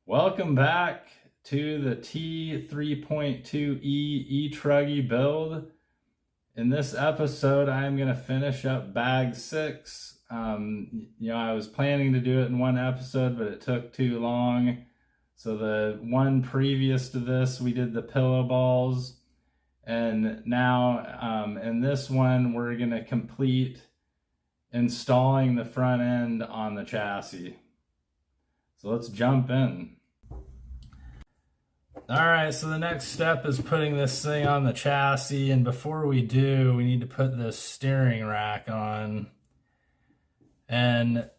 Welcome back to the T3.2e e-truggy build. In this episode, I'm going to finish up bag 6. I was planning to do it in one episode, but it took too long. So the one previous to this, we did the pillow balls. And now in this one, we're going to complete installing the front end on the chassis. So let's jump in. All right, so the next step is putting this thing on the chassis, and before we do, we need to put this steering rack on. And,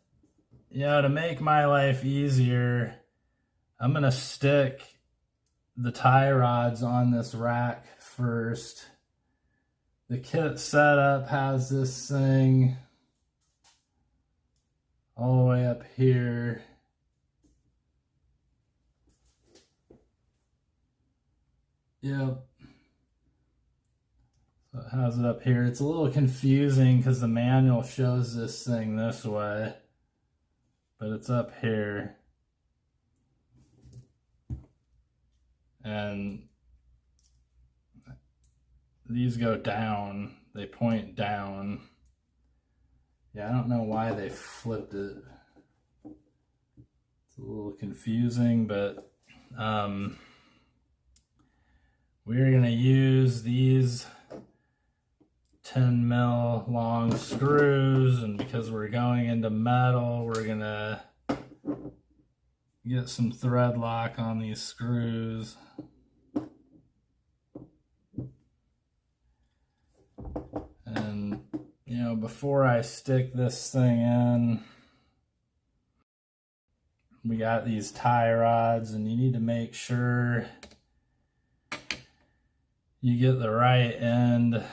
to make my life easier, I'm gonna stick the tie rods on this rack first. The kit setup has this thing all the way up here. Yep. So it has it up here. It's a little confusing because the manual shows this thing this way, but it's up here. And these go down. They point down. Yeah, I don't know why they flipped it. It's a little confusing, but we're going to use these 10 mil long screws, and because we're going into metal, we're going to get some thread lock on these screws. And, before I stick this thing in, we got these tie rods, and you need to make sure you get the right end.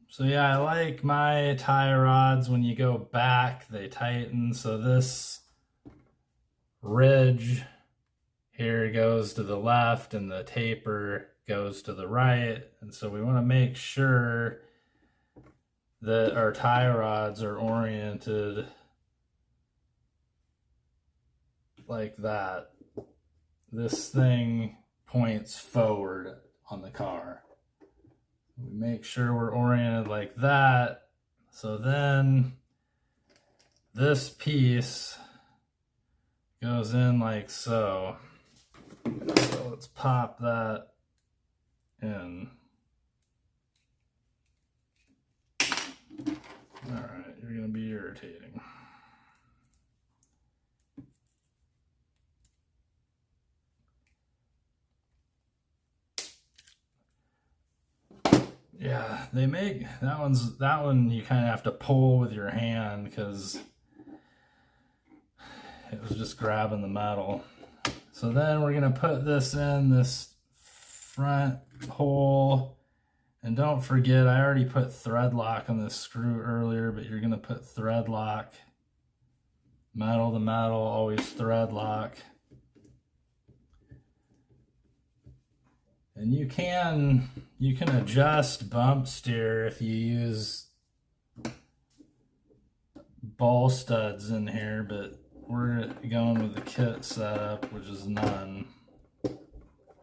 So I like my tie rods when you go back, they tighten. So this ridge here goes to the left and the taper goes to the right. And so we want to make sure that our tie rods are oriented like that. This thing points forward on the car. We make sure we're oriented like that. So then this piece goes in like so. So let's pop that in. All right, you're going to be irritating. Yeah, they make that one you kind of have to pull with your hand because it was just grabbing the metal. So then we're going to put this in this front hole, and don't forget I already put thread lock on this screw earlier, but you're going to put thread lock, metal to metal, always thread lock. And you can adjust bump steer if you use ball studs in here, but we're going with the kit setup, which is none.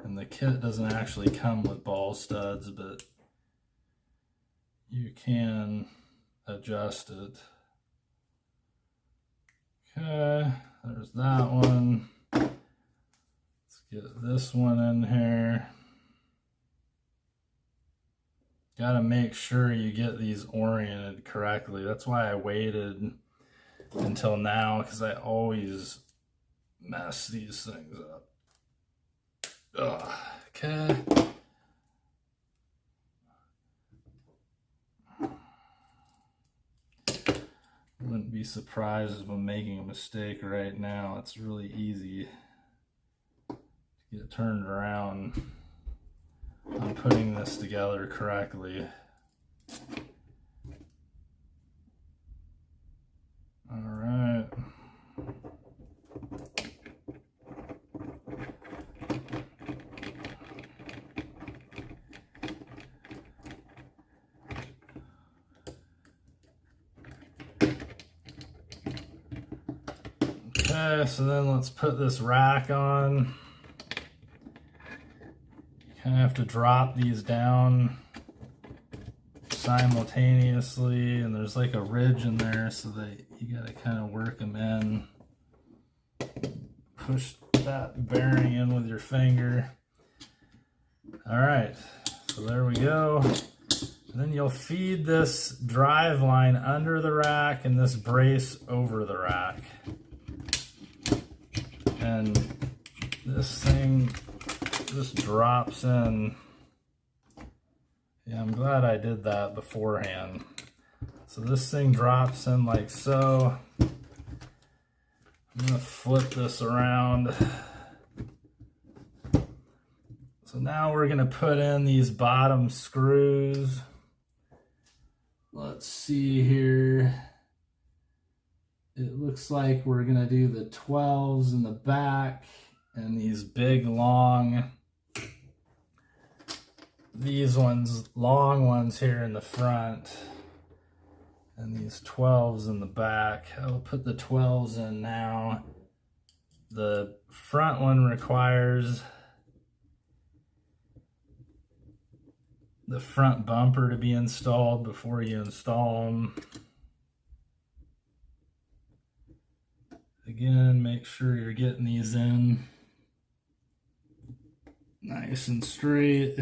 And the kit doesn't actually come with ball studs, but you can adjust it. Okay, there's that one. Let's get this one in here. Got to make sure you get these oriented correctly. That's why I waited until now, because I always mess these things up. Ugh. Okay. Wouldn't be surprised if I'm making a mistake right now. It's really easy to get turned around. I'm putting this together correctly. All right. Okay, so then let's put this rack on. You kind of have to drop these down simultaneously, and there's like a ridge in there, so that you got to kind of work them in. Push that bearing in with your finger. All right, so there we go. And then you'll feed this drive line under the rack and this brace over the rack. And this thing just drops in. Yeah, I'm glad I did that beforehand. So this thing drops in like so. I'm gonna flip this around. So now we're gonna put in these bottom screws. Let's see here. It looks like we're gonna do the 12s in the back and these big long, these ones, long ones here in the front, and these 12s in the back. I'll put the 12s in now. The front one requires the front bumper to be installed before you install them. Again, make sure you're getting these in nice and straight.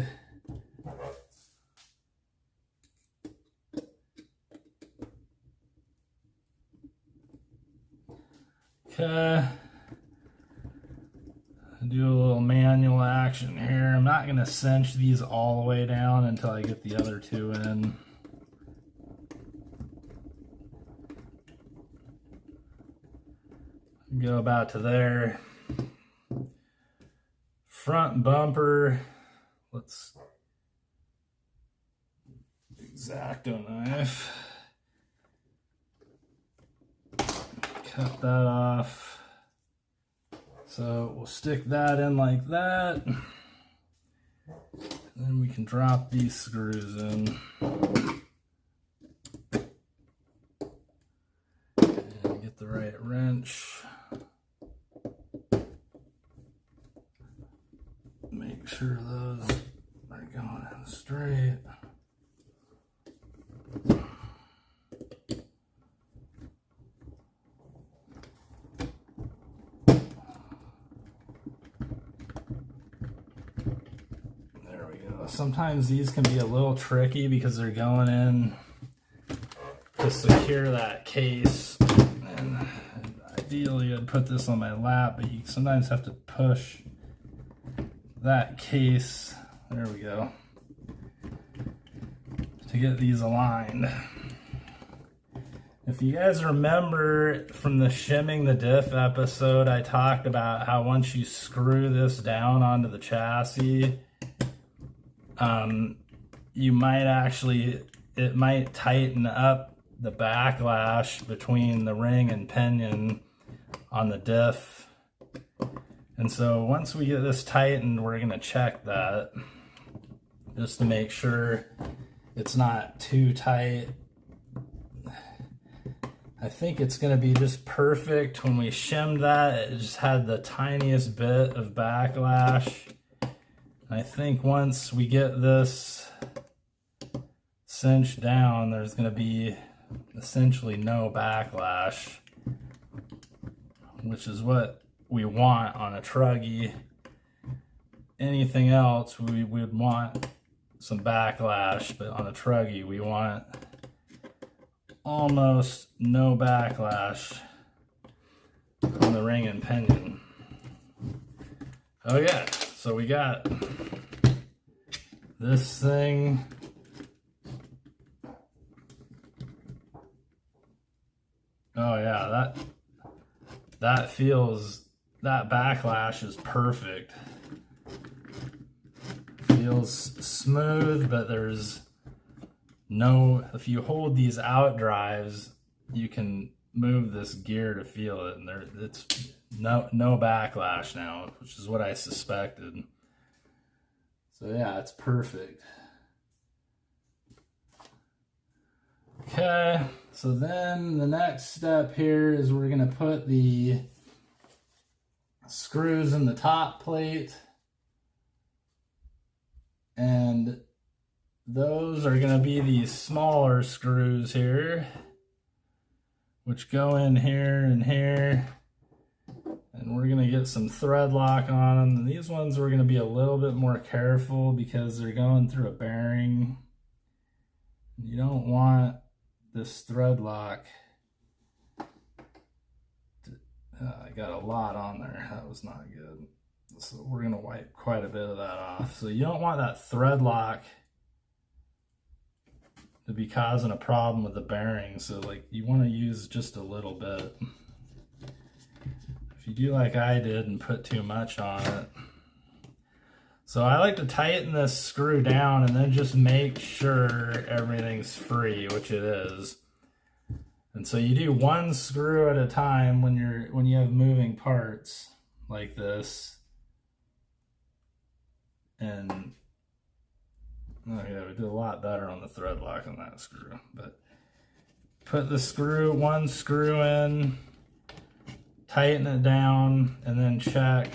Okay. Do a little manual action here. I'm not going to cinch these all the way down until I get the other two in. Go about to there. Front bumper. Let's X-Acto knife. Cut that off. So we'll stick that in like that. Then we can drop these screws in. And get the right wrench. Make sure those are going in straight. Sometimes these can be a little tricky because they're going in to secure that case. And ideally I'd put this on my lap, but you sometimes have to push that case, there we go, to get these aligned. If you guys remember from the shimming the diff episode, I talked about how once you screw this down onto the chassis, you might actually, it might tighten up the backlash between the ring and pinion on the diff. And so once we get this tightened, we're going to check that just to make sure it's not too tight. I think it's going to be just perfect. When we shimmed that, it just had the tiniest bit of backlash. I think once we get this cinched down, there's going to be essentially no backlash, which is what we want on a truggy. Anything else, we would want some backlash, but on a truggy, we want almost no backlash on the ring and pinion. Okay, so we got this thing. Oh yeah, that feels, that backlash is perfect. Feels smooth, but there's no, if you hold these out drives, you can move this gear to feel it, and it's no backlash now, which is what I suspected. So yeah, it's perfect. Okay, so then the next step here is we're gonna put the screws in the top plate, and those are going to be these smaller screws here, which go in here and here, and we're going to get some thread lock on them. And these ones we're going to be a little bit more careful because they're going through a bearing. You don't want this thread lock. I got a lot on there. That was not good. So we're going to wipe quite a bit of that off. So you don't want that thread lock to be causing a problem with the bearing. So like you want to use just a little bit. If you do like I did and put too much on it. So I like to tighten this screw down and then just make sure everything's free, which it is. And so you do one screw at a time when you have moving parts like this. And oh yeah, we did a lot better on the thread lock on that screw. But put the one screw in, tighten it down, and then check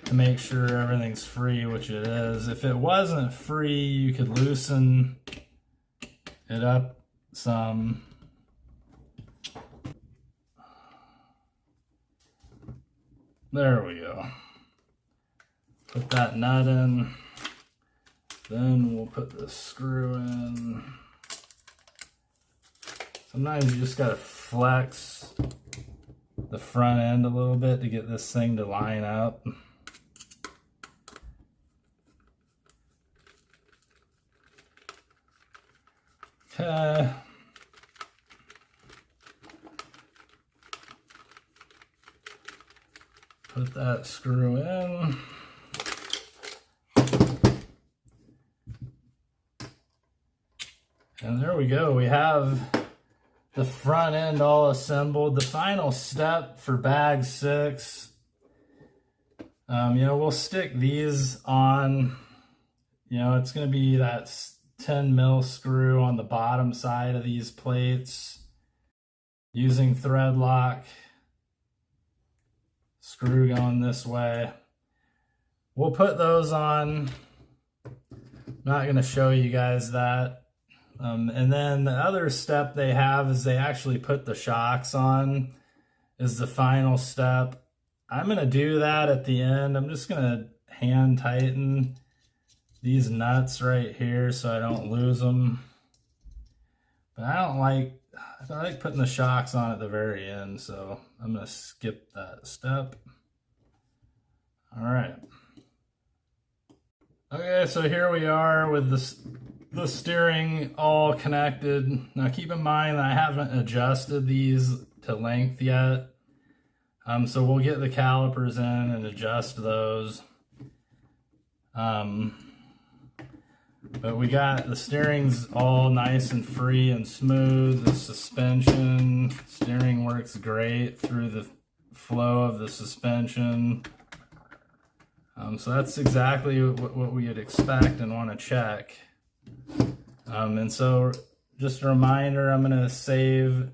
to make sure everything's free, which it is. If it wasn't free, you could loosen it up some. There we go. Put that nut in. Then we'll put the screw in. Sometimes you just gotta flex the front end a little bit to get this thing to line up. Okay. Put that screw in. And there we go. We have the front end all assembled. The final step for bag 6. We'll stick these on. It's going to be that 10 mil screw on the bottom side of these plates using thread lock. Screw going this way. We'll put those on. I'm not going to show you guys that. And then the other step they have is they actually put the shocks on, is the final step. I'm going to do that at the end. I'm just going to hand tighten these nuts right here so I don't lose them. But I like putting the shocks on at the very end, so I'm going to skip that step. All right. Okay, so here we are with the steering all connected. Now keep in mind that I haven't adjusted these to length yet. So we'll get the calipers in and adjust those. But we got the steering's all nice and free and smooth. The steering works great through the flow of the suspension. So that's exactly what we would expect and want to check. And so just a reminder, I'm going to save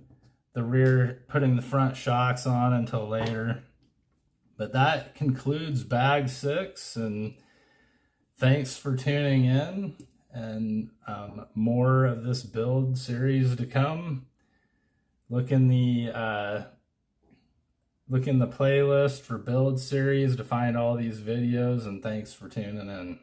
the rear, putting the front shocks on until later. But that concludes bag 6, and thanks for tuning in, and more of this build series to come. Look in the playlist for build series to find all these videos, and thanks for tuning in.